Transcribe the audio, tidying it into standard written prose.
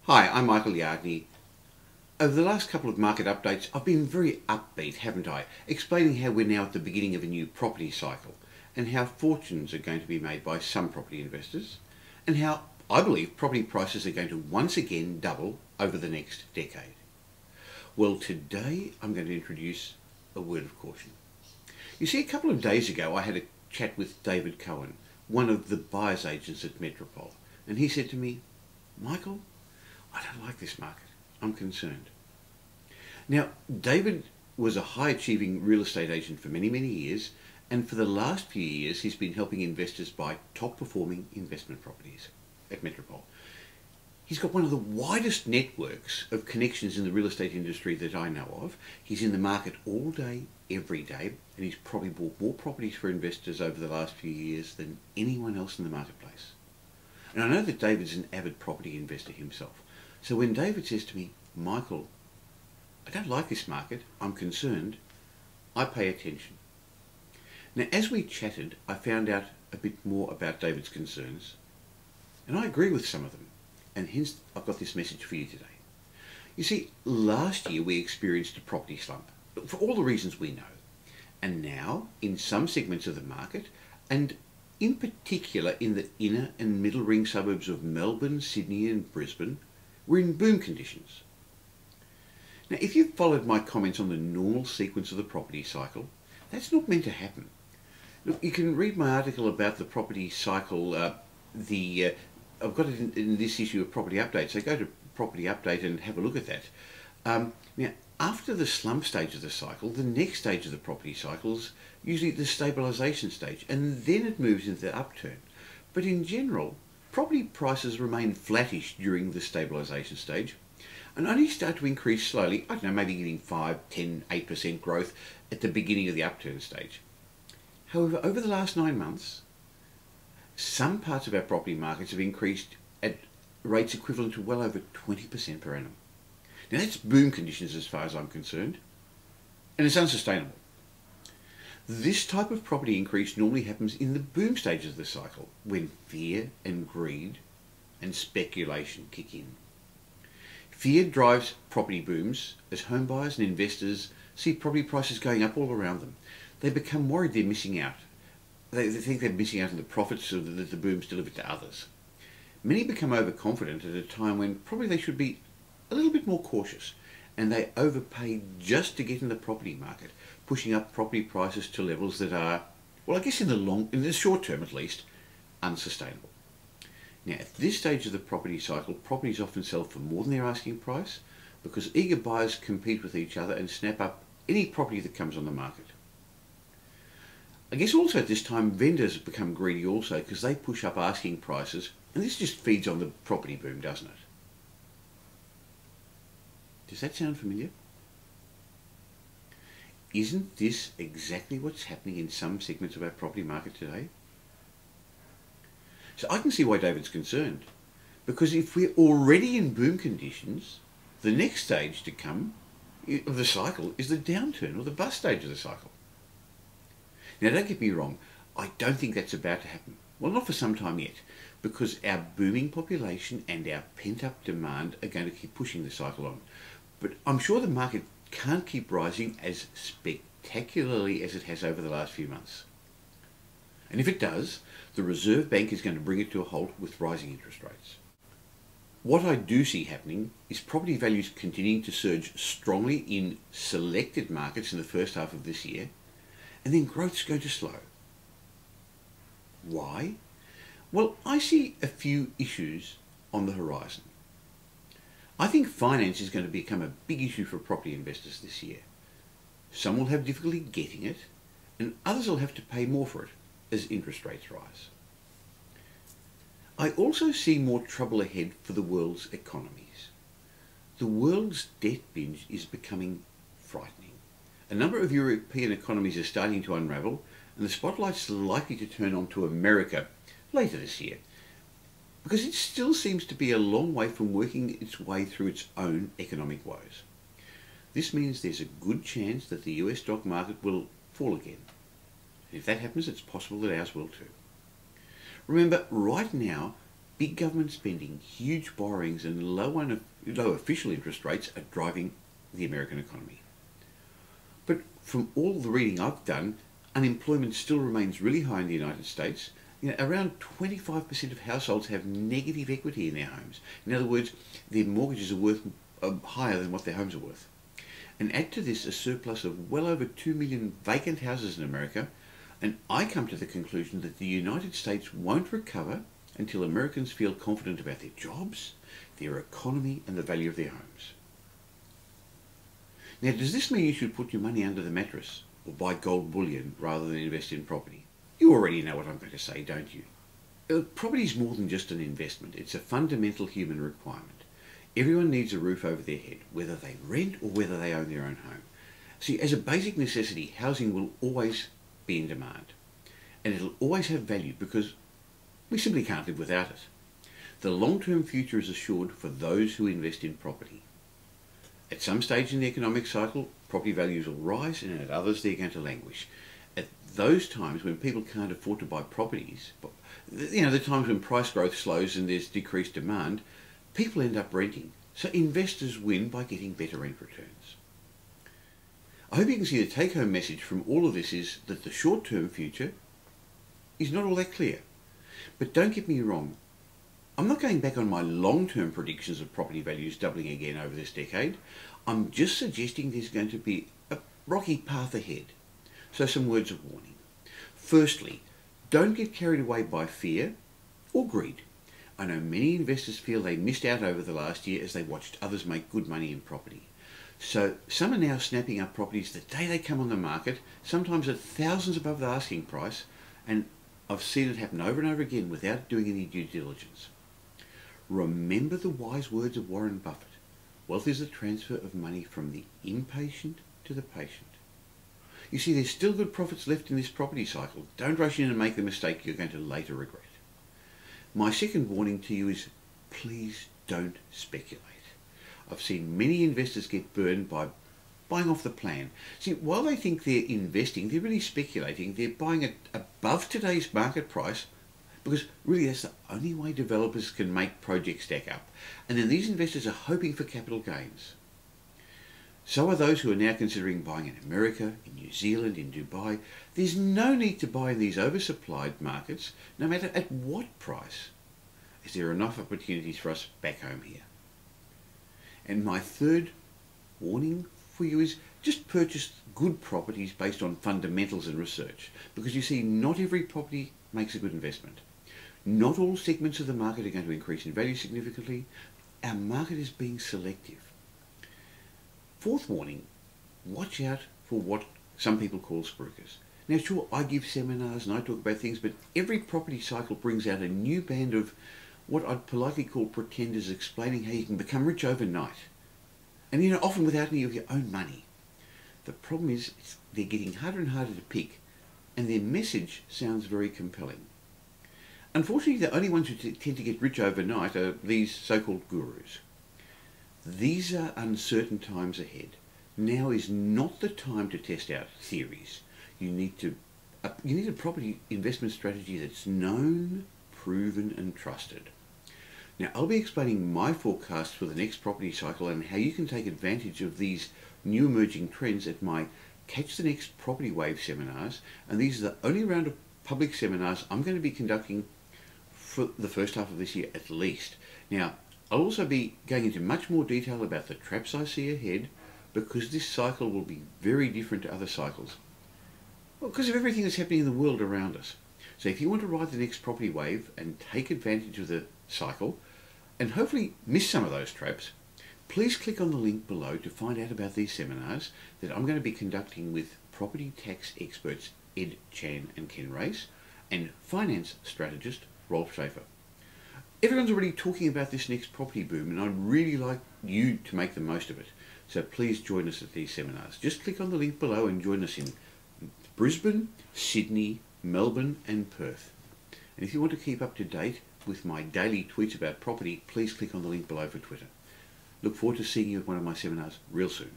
Hi, I'm Michael Yardney. Over the last couple of market updates, I've been very upbeat, haven't I? Explaining how we're now at the beginning of a new property cycle and how fortunes are going to be made by some property investors and how I believe property prices are going to once again double over the next decade. Well, today I'm going to introduce a word of caution. You see, a couple of days ago I had a chat with David Cohen, one of the buyer's agents at Metropole, and he said to me, "Michael, I don't like this market. I'm concerned." Now, David was a high-achieving real estate agent for many, many years, and for the last few years he's been helping investors buy top-performing investment properties at Metropole. He's got one of the widest networks of connections in the real estate industry that I know of. He's in the market all day, every day, and he's probably bought more properties for investors over the last few years than anyone else in the marketplace. And I know that David's an avid property investor himself. So when David says to me, "Michael, I don't like this market, I'm concerned," I pay attention. Now, as we chatted, I found out a bit more about David's concerns, and I agree with some of them, and hence I've got this message for you today. You see, last year we experienced a property slump, for all the reasons we know, and now, in some segments of the market, and in particular in the inner and middle ring suburbs of Melbourne, Sydney and Brisbane, we're in boom conditions. Now, if you've followed my comments on the normal sequence of the property cycle, that's not meant to happen. Look, you can read my article about the property cycle. I've got it in this issue of Property Update, so go to Property Update and have a look at that. Now, after the slump stage of the cycle, the next stage of the property cycle is usually the stabilisation stage, and then it moves into the upturn. But in general, property prices remain flattish during the stabilisation stage and only start to increase slowly, I don't know, maybe getting 5, 10, 8% growth at the beginning of the upturn stage. However, over the last 9 months, some parts of our property markets have increased at rates equivalent to well over 20% per annum. Now that's boom conditions as far as I'm concerned, and it's unsustainable. This type of property increase normally happens in the boom stages of the cycle, when fear and greed and speculation kick in. Fear drives property booms as home buyers and investors see property prices going up all around them. They become worried they're missing out. They think they're missing out on the profits that the booms deliver to others. Many become overconfident at a time when probably they should be a little bit more cautious, and they overpay just to get in the property market, pushing up property prices to levels that are, well, I guess in the short term at least, unsustainable. Now, at this stage of the property cycle, properties often sell for more than their asking price because eager buyers compete with each other and snap up any property that comes on the market. I guess also at this time, vendors have become greedy also because they push up asking prices, and this just feeds on the property boom, doesn't it? Does that sound familiar? Isn't this exactly what's happening in some segments of our property market today? So I can see why David's concerned, because if we're already in boom conditions, the next stage to come of the cycle is the downturn or the bust stage of the cycle. Now, don't get me wrong, I don't think that's about to happen. Well, not for some time yet, because our booming population and our pent-up demand are going to keep pushing the cycle on. But I'm sure the market can't keep rising as spectacularly as it has over the last few months. And if it does, the Reserve Bank is going to bring it to a halt with rising interest rates. What I do see happening is property values continuing to surge strongly in selected markets in the first half of this year, and then growth's going to slow. Why? Well, I see a few issues on the horizon. I think finance is going to become a big issue for property investors this year. Some will have difficulty getting it, and others will have to pay more for it as interest rates rise. I also see more trouble ahead for the world's economies. The world's debt binge is becoming frightening. A number of European economies are starting to unravel, and the spotlight's likely to turn on to America later this year, because it still seems to be a long way from working its way through its own economic woes. This means there's a good chance that the US stock market will fall again. And if that happens, it's possible that ours will too. Remember, right now, big government spending, huge borrowings and low official interest rates are driving the American economy. But from all the reading I've done, unemployment still remains really high in the United States. Around 25% of households have negative equity in their homes. In other words, their mortgages are worth higher than what their homes are worth. And add to this a surplus of well over 2 million vacant houses in America, and I come to the conclusion that the United States won't recover until Americans feel confident about their jobs, their economy and the value of their homes. Now, does this mean you should put your money under the mattress or buy gold bullion rather than invest in property? You already know what I'm going to say, don't you? Property is more than just an investment. It's a fundamental human requirement. Everyone needs a roof over their head, whether they rent or whether they own their own home. See, as a basic necessity, housing will always be in demand. And it'll always have value because we simply can't live without it. The long-term future is assured for those who invest in property. At some stage in the economic cycle, property values will rise, and at others they're going to languish. At those times when people can't afford to buy properties, the times when price growth slows and there's decreased demand, people end up renting. So investors win by getting better rent returns. I hope you can see the take-home message from all of this is that the short-term future is not all that clear. But don't get me wrong, I'm not going back on my long-term predictions of property values doubling again over this decade. I'm just suggesting there's going to be a rocky path ahead. So some words of warning. Firstly, don't get carried away by fear or greed. I know many investors feel they missed out over the last year as they watched others make good money in property. So some are now snapping up properties the day they come on the market, sometimes at thousands above the asking price, and I've seen it happen over and over again without doing any due diligence. Remember the wise words of Warren Buffett. Wealth is the transfer of money from the impatient to the patient. You see, there's still good profits left in this property cycle. Don't rush in and make the mistake you're going to later regret. My second warning to you is please don't speculate. I've seen many investors get burned by buying off the plan. See, while they think they're investing, they're really speculating. They're buying it above today's market price because really that's the only way developers can make projects stack up. And then these investors are hoping for capital gains. So are those who are now considering buying in America, in New Zealand, in Dubai. There's no need to buy in these oversupplied markets, no matter at what price, as there are enough opportunities for us back home here. And my third warning for you is just purchase good properties based on fundamentals and research, because you see, not every property makes a good investment. Not all segments of the market are going to increase in value significantly. Our market is being selective. Fourth warning, watch out for what some people call spruikers. Now sure, I give seminars and I talk about things, but every property cycle brings out a new band of what I'd politely call pretenders explaining how you can become rich overnight. And often without any of your own money. The problem is they're getting harder and harder to pick, and their message sounds very compelling. Unfortunately, the only ones who tend to get rich overnight are these so-called gurus. These are uncertain times ahead. Now is not the time to test out theories. You need a property investment strategy that's known, proven and trusted. Now I'll be explaining my forecast for the next property cycle and how you can take advantage of these new emerging trends at my Catch the Next Property Wave seminars, and these are the only round of public seminars I'm going to be conducting for the first half of this year at least. Now I'll also be going into much more detail about the traps I see ahead, because this cycle will be very different to other cycles. Well, because of everything that's happening in the world around us. So if you want to ride the next property wave and take advantage of the cycle, and hopefully miss some of those traps, please click on the link below to find out about these seminars that I'm going to be conducting with property tax experts Ed Chan and Ken Race and finance strategist Rolf Schaefer. Everyone's already talking about this next property boom, and I'd really like you to make the most of it. So please join us at these seminars. Just click on the link below and join us in Brisbane, Sydney, Melbourne and Perth. And if you want to keep up to date with my daily tweets about property, please click on the link below for Twitter. Look forward to seeing you at one of my seminars real soon.